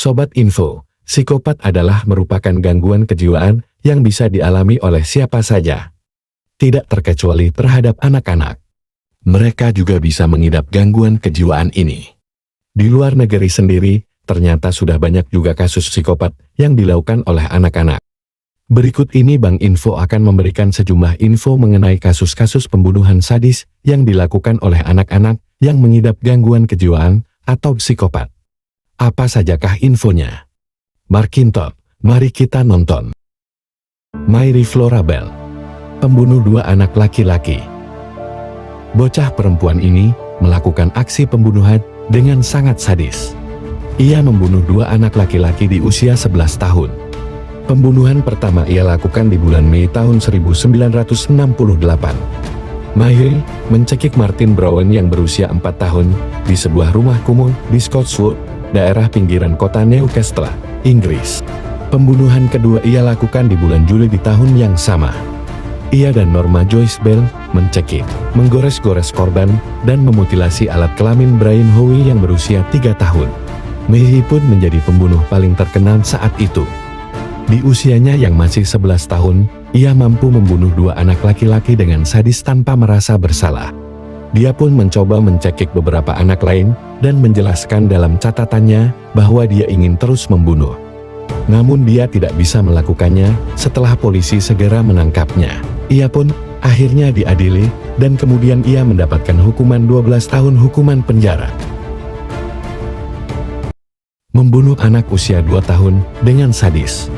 Sobat Info, psikopat adalah merupakan gangguan kejiwaan yang bisa dialami oleh siapa saja. Tidak terkecuali terhadap anak-anak. Mereka juga bisa mengidap gangguan kejiwaan ini. Di luar negeri sendiri, ternyata sudah banyak juga kasus psikopat yang dilakukan oleh anak-anak. Berikut ini Bang Info akan memberikan sejumlah info mengenai kasus-kasus pembunuhan sadis yang dilakukan oleh anak-anak yang mengidap gangguan kejiwaan atau psikopat. Apa sajakah infonya? Markintot, mari kita nonton. Mary Florabel, pembunuh 2 anak laki-laki. Bocah perempuan ini melakukan aksi pembunuhan dengan sangat sadis. Ia membunuh 2 anak laki-laki di usia 11 tahun. Pembunuhan pertama ia lakukan di bulan Mei tahun 1968. Mary mencekik Martin Brown yang berusia 4 tahun di sebuah rumah kumuh di Scotswood, daerah pinggiran kota Newcastle, Inggris. Pembunuhan kedua ia lakukan di bulan Juli di tahun yang sama. Ia dan Norma Joyce Bell mencekik, menggores-gores korban, dan memutilasi alat kelamin Brian Howe yang berusia 3 tahun. Mary pun menjadi pembunuh paling terkenal saat itu. Di usianya yang masih 11 tahun, ia mampu membunuh 2 anak laki-laki dengan sadis tanpa merasa bersalah. Dia pun mencoba mencekik beberapa anak lain dan menjelaskan dalam catatannya bahwa dia ingin terus membunuh. Namun dia tidak bisa melakukannya setelah polisi segera menangkapnya. Ia pun akhirnya diadili dan kemudian ia mendapatkan hukuman 12 tahun hukuman penjara. Membunuh anak usia 2 tahun dengan sadis.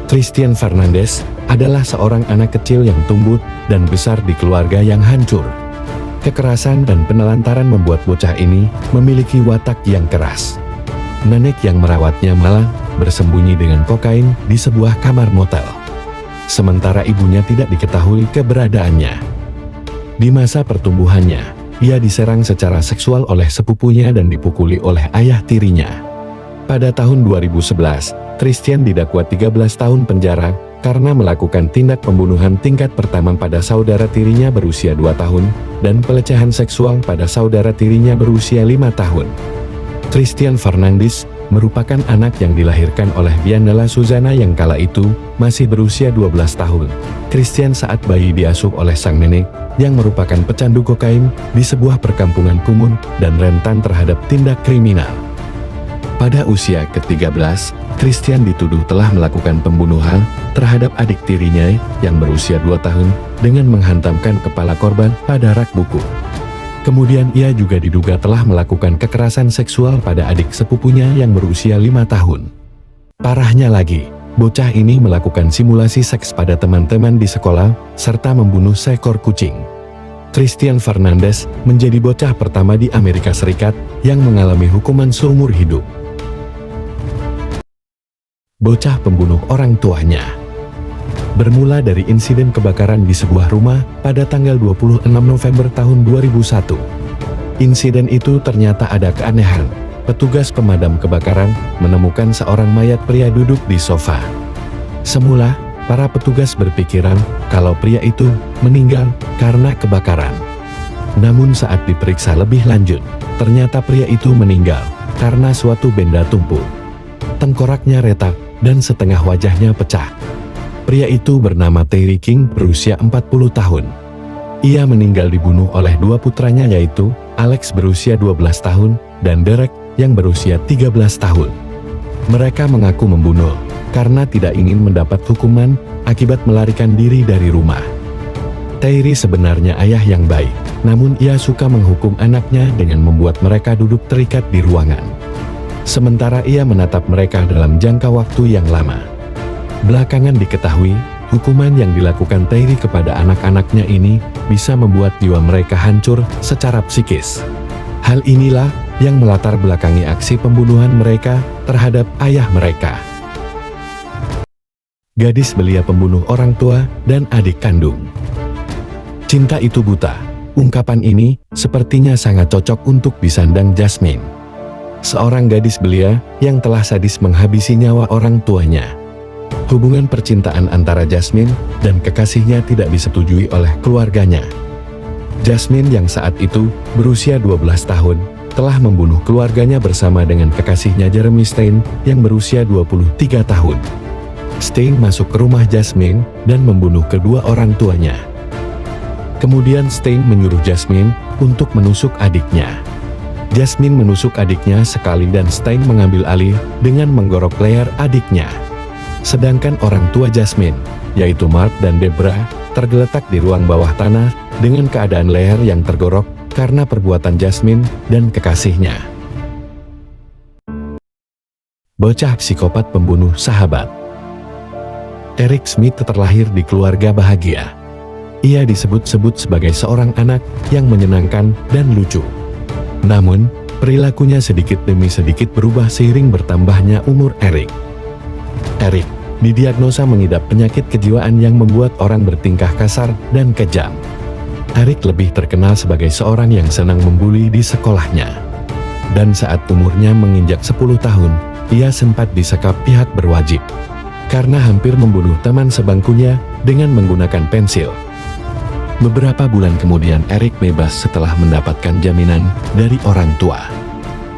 Christian Fernandez adalah seorang anak kecil yang tumbuh dan besar di keluarga yang hancur. Kekerasan dan penelantaran membuat bocah ini memiliki watak yang keras. Nenek yang merawatnya malah bersembunyi dengan kokain di sebuah kamar motel. Sementara ibunya tidak diketahui keberadaannya. Di masa pertumbuhannya, ia diserang secara seksual oleh sepupunya dan dipukuli oleh ayah tirinya. Pada tahun 2011, Christian didakwa 13 tahun penjara karena melakukan tindak pembunuhan tingkat pertama pada saudara tirinya berusia 2 tahun, dan pelecehan seksual pada saudara tirinya berusia 5 tahun. Christian Fernandez merupakan anak yang dilahirkan oleh Vianela Suzana yang kala itu masih berusia 12 tahun. Christian saat bayi diasuh oleh sang nenek yang merupakan pecandu kokain di sebuah perkampungan kumuh dan rentan terhadap tindak kriminal. Pada usia ke-13, Christian dituduh telah melakukan pembunuhan terhadap adik tirinya yang berusia 2 tahun dengan menghantamkan kepala korban pada rak buku. Kemudian ia juga diduga telah melakukan kekerasan seksual pada adik sepupunya yang berusia 5 tahun. Parahnya lagi, bocah ini melakukan simulasi seks pada teman-teman di sekolah, serta membunuh seekor kucing. Christian Fernandez menjadi bocah pertama di Amerika Serikat yang mengalami hukuman seumur hidup. Bocah pembunuh orang tuanya. Bermula dari insiden kebakaran di sebuah rumah pada tanggal 26 November tahun 2001. Insiden itu ternyata ada keanehan. Petugas pemadam kebakaran menemukan seorang mayat pria duduk di sofa. Semula, para petugas berpikiran kalau pria itu meninggal karena kebakaran. Namun saat diperiksa lebih lanjut, ternyata pria itu meninggal karena suatu benda tumpul. Tengkoraknya retak dan setengah wajahnya pecah. Pria itu bernama Terry King, berusia 40 tahun. Ia meninggal dibunuh oleh 2 putranya, yaitu Alex berusia 12 tahun dan Derek yang berusia 13 tahun. Mereka mengaku membunuh karena tidak ingin mendapat hukuman akibat melarikan diri dari rumah. Terry sebenarnya ayah yang baik, namun ia suka menghukum anaknya dengan membuat mereka duduk terikat di ruangan. Sementara ia menatap mereka dalam jangka waktu yang lama. Belakangan diketahui, hukuman yang dilakukan Terry kepada anak-anaknya ini bisa membuat jiwa mereka hancur secara psikis. Hal inilah yang melatar belakangi aksi pembunuhan mereka terhadap ayah mereka. Gadis belia pembunuh orang tua dan adik kandung. Cinta itu buta. Ungkapan ini sepertinya sangat cocok untuk disandang Jasmine, seorang gadis belia yang telah sadis menghabisi nyawa orang tuanya. Hubungan percintaan antara Jasmine dan kekasihnya tidak disetujui oleh keluarganya. Jasmine yang saat itu berusia 12 tahun setelah membunuh keluarganya bersama dengan kekasihnya Jeremy Stein yang berusia 23 tahun. Stein masuk ke rumah Jasmine dan membunuh kedua orang tuanya. Kemudian Stein menyuruh Jasmine untuk menusuk adiknya. Jasmine menusuk adiknya sekali dan Stein mengambil alih dengan menggorok leher adiknya. Sedangkan orang tua Jasmine, yaitu Mark dan Deborah, tergeletak di ruang bawah tanah dengan keadaan leher yang tergorok karena perbuatan Jasmine dan kekasihnya. Bocah psikopat pembunuh sahabat. Eric Smith terlahir di keluarga bahagia. Ia disebut-sebut sebagai seorang anak yang menyenangkan dan lucu. Namun, perilakunya sedikit demi sedikit berubah seiring bertambahnya umur Eric. Eric didiagnosa mengidap penyakit kejiwaan yang membuat orang bertingkah kasar dan kejam. Eric lebih terkenal sebagai seorang yang senang membuli di sekolahnya. Dan saat umurnya menginjak 10 tahun, ia sempat disekap pihak berwajib karena hampir membunuh teman sebangkunya dengan menggunakan pensil. Beberapa bulan kemudian Eric bebas setelah mendapatkan jaminan dari orang tua.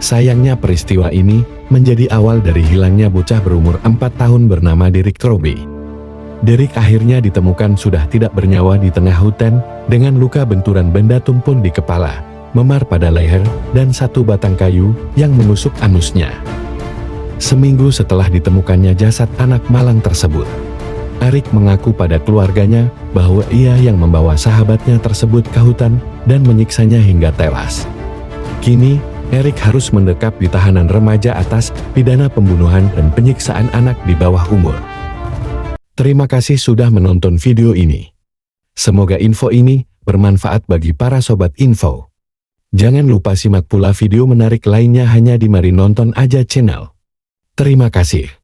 Sayangnya peristiwa ini menjadi awal dari hilangnya bocah berumur 4 tahun bernama Derek Robbie. Derek akhirnya ditemukan sudah tidak bernyawa di tengah hutan dengan luka benturan benda tumpul di kepala, memar pada leher, dan satu batang kayu yang menusuk anusnya. Seminggu setelah ditemukannya jasad anak malang tersebut, Eric mengaku pada keluarganya bahwa ia yang membawa sahabatnya tersebut ke hutan dan menyiksanya hingga tewas. Kini, Eric harus mendekap di tahanan remaja atas pidana pembunuhan dan penyiksaan anak di bawah umur. Terima kasih sudah menonton video ini. Semoga info ini bermanfaat bagi para sobat info. Jangan lupa simak pula video menarik lainnya hanya di Mari Nonton Aja channel. Terima kasih.